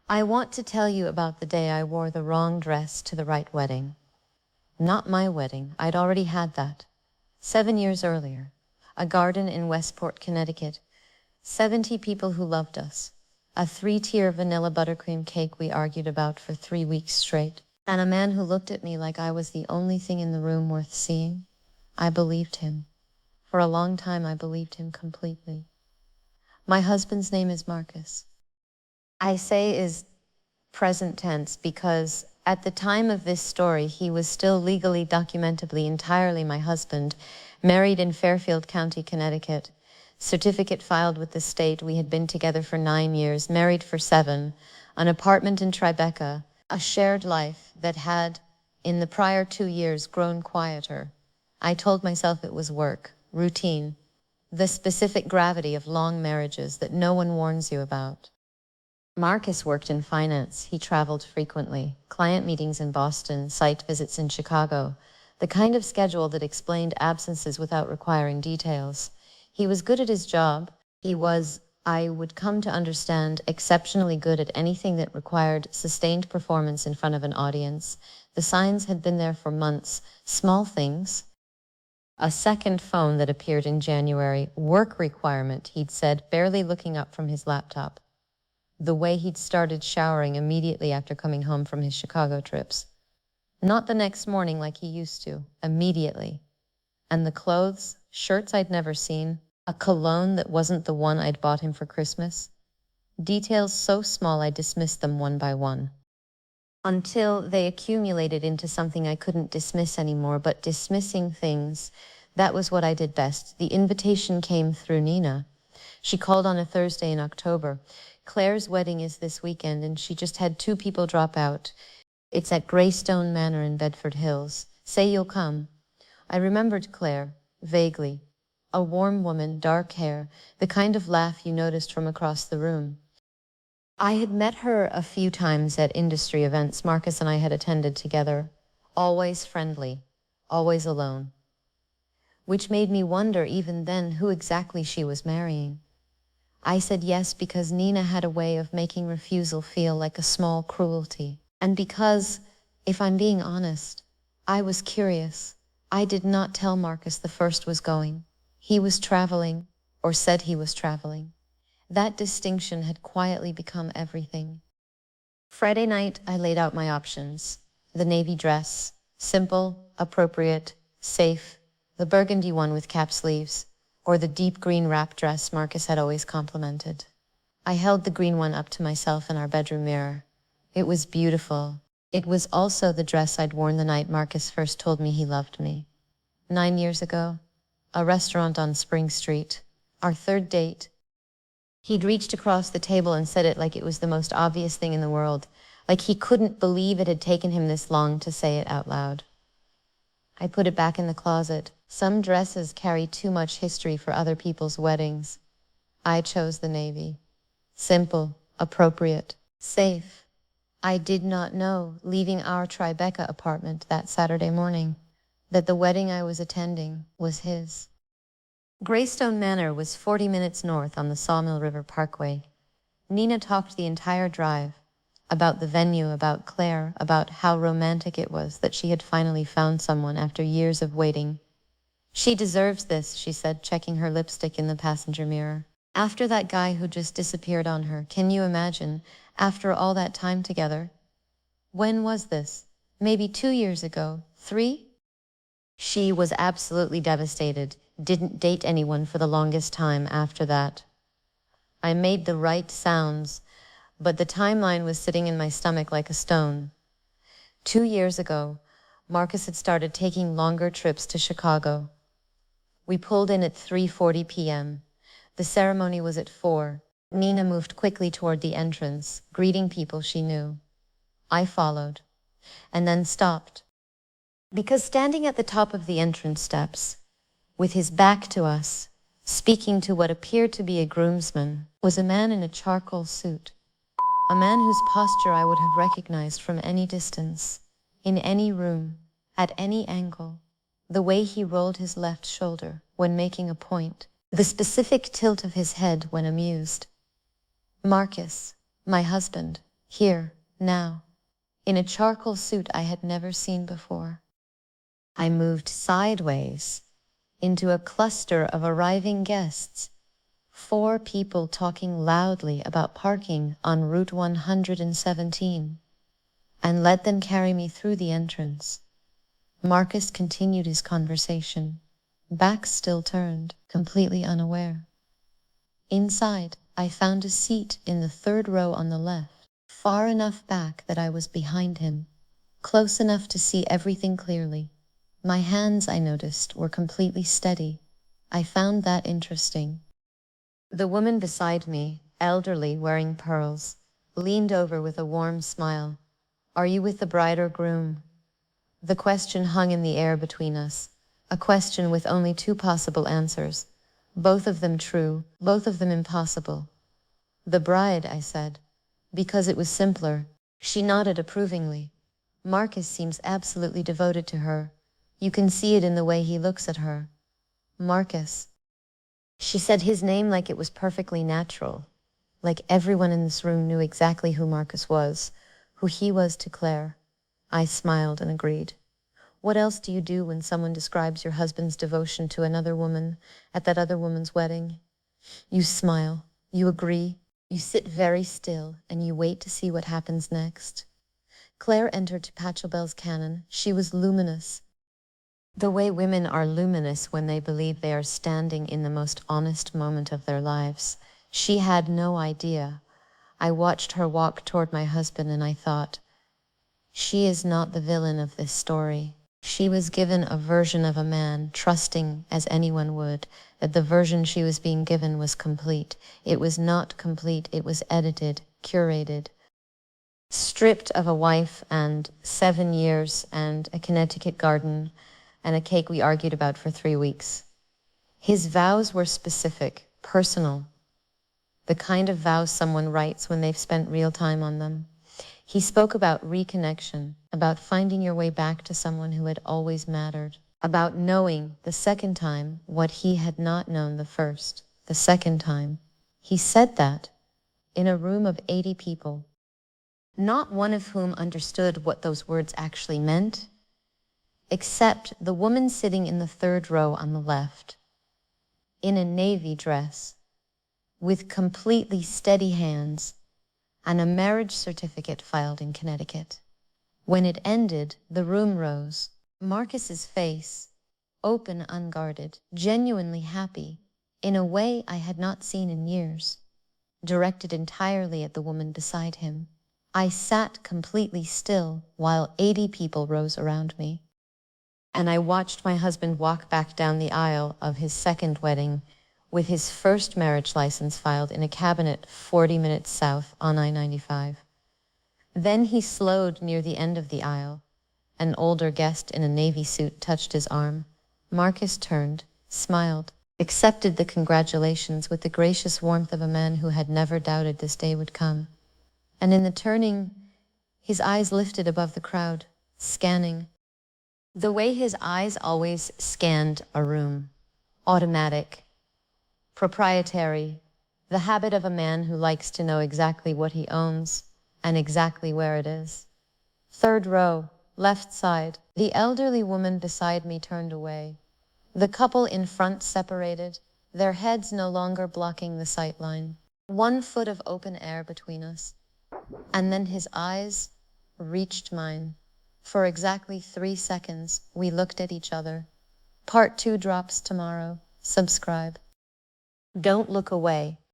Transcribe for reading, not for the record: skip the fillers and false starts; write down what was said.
I want to tell you about the day I wore the wrong dress to the right wedding. Not my wedding, I'd already had that. 7 years earlier. A garden in Westport, Connecticut. 70 people who loved us. A 3-tier vanilla buttercream cake we argued about for 3 weeks straight. And a man who looked at me like I was the only thing in the room worth seeing. I believed him. For a long time I believed him completely. My husband's name is Marcus. I say is present tense because at the time of this story, he was still legally, documentably, entirely my husband, married in Fairfield County, Connecticut, certificate filed with the state. We had been together for 9 years, married for 7, an apartment in Tribeca, a shared life that had, in the prior 2 years, grown quieter. I told myself it was work, routine, the specific gravity of long marriages that no one warns you about. Marcus worked in finance. He traveled frequently. Client meetings in Boston, site visits in Chicago. The kind of schedule that explained absences without requiring details. He was good at his job. He was, I would come to understand, exceptionally good at anything that required sustained performance in front of an audience. The signs had been there for months. Small things. A second phone that appeared in January. Work requirement, he'd said, barely looking up from his laptop. The way he'd started showering immediately after coming home from his Chicago trips. Not the next morning like he used to, immediately. And the clothes, shirts I'd never seen, a cologne that wasn't the one I'd bought him for Christmas. Details so small I dismissed them one by one. Until they accumulated into something I couldn't dismiss anymore, but dismissing things, that was what I did best. The invitation came through Nina. She called on a Thursday in October. Claire's wedding is this weekend, and she just had 2 people drop out. It's at Greystone Manor in Bedford Hills. Say you'll come. I remembered Claire, vaguely. A warm woman, dark hair, the kind of laugh you noticed from across the room. I had met her a few times at industry events Marcus and I had attended together. Always friendly, always alone. Which made me wonder even then who exactly she was marrying. I said yes because Nina had a way of making refusal feel like a small cruelty. And because, if I'm being honest, I was curious. I did not tell Marcus the first was going. He was traveling, or said he was traveling. That distinction had quietly become everything. Friday night, I laid out my options. The navy dress, simple, appropriate, safe, the burgundy one with cap sleeves, or the deep green wrap dress Marcus had always complimented. I held the green one up to myself in our bedroom mirror. It was beautiful. It was also the dress I'd worn the night Marcus first told me he loved me. 9 years ago, a restaurant on Spring Street, our 3rd date. He'd reached across the table and said it like it was the most obvious thing in the world, like he couldn't believe it had taken him this long to say it out loud. I put it back in the closet. Some dresses carry too much history for other people's weddings. I chose the navy. Simple, appropriate, safe. I did not know, leaving our Tribeca apartment that Saturday morning, that the wedding I was attending was his. Greystone Manor was 40 minutes north on the Sawmill River Parkway. Nina talked the entire drive, about the venue, about Claire, about how romantic it was that she had finally found someone after years of waiting. She deserves this, she said, checking her lipstick in the passenger mirror. After that guy who just disappeared on her, can you imagine, after all that time together? When was this? Maybe 2 years ago? 3? She was absolutely devastated, didn't date anyone for the longest time after that. I made the right sounds, but the timeline was sitting in my stomach like a stone. 2 years ago, Marcus had started taking longer trips to Chicago. We pulled in at 3:40 p.m. The ceremony was at 4. Nina moved quickly toward the entrance, greeting people she knew. I followed, and then stopped. Because standing at the top of the entrance steps, with his back to us, speaking to what appeared to be a groomsman, was a man in a charcoal suit. A man whose posture I would have recognized from any distance, in any room, at any angle. The way he rolled his left shoulder when making a point, the specific tilt of his head when amused. Marcus, my husband, Here, now, in a charcoal suit I had never seen before. I moved sideways into a cluster of arriving guests, 4 people talking loudly about parking on Route 117, and let them carry me through the entrance. Marcus continued his conversation, back still turned, completely unaware. Inside, I found a seat in the 3rd row on the left, far enough back that I was behind him, close enough to see everything clearly. My hands, I noticed, were completely steady. I found that interesting. The woman beside me, elderly, wearing pearls, leaned over with a warm smile. "Are you with the bride or groom?" The question hung in the air between us, a question with only 2 possible answers, both of them true, both of them impossible. "The bride," I said, because it was simpler. She nodded approvingly. "Marcus seems absolutely devoted to her. You can see it in the way he looks at her." "Marcus." She said his name like it was perfectly natural, like everyone in this room knew exactly who Marcus was, who he was to Claire. I smiled and agreed. What else do you do when someone describes your husband's devotion to another woman at that other woman's wedding? You smile, you agree, you sit very still, and you wait to see what happens next. Claire entered to Pachelbel's canon. She was luminous. The way women are luminous when they believe they are standing in the most honest moment of their lives. She had no idea. I watched her walk toward my husband and I thought, she is not the villain of this story. She was given a version of a man, trusting, as anyone would, that the version she was being given was complete. It was not complete, it was edited, curated. Stripped of a wife and 7 years and a Connecticut garden and a cake we argued about for 3 weeks. His vows were specific, personal, the kind of vows someone writes when they've spent real time on them. He spoke about reconnection, about finding your way back to someone who had always mattered, about knowing the second time what he had not known the first, the second time. He said that in a room of 80 people, not one of whom understood what those words actually meant, except the woman sitting in the 3rd row on the left, in a navy dress, with completely steady hands, and a marriage certificate filed in Connecticut. When it ended, the room rose. Marcus's face, open, unguarded, genuinely happy, in a way I had not seen in years, directed entirely at the woman beside him. I sat completely still while 80 people rose around me. And I watched my husband walk back down the aisle of his 2nd wedding with his first marriage license filed in a cabinet 40 minutes south on I-95. Then he slowed near the end of the aisle. An older guest in a navy suit touched his arm. Marcus turned, smiled, accepted the congratulations with the gracious warmth of a man who had never doubted this day would come. And in the turning, his eyes lifted above the crowd, scanning. The way his eyes always scanned a room, automatic, proprietary, the habit of a man who likes to know exactly what he owns and exactly where it is. 3rd row, left side. The elderly woman beside me turned away. The couple in front separated, their heads no longer blocking the sight line. 1 foot of open air between us. And then his eyes reached mine. For exactly 3 seconds, we looked at each other. Part 2 drops tomorrow. Subscribe. Don't look away.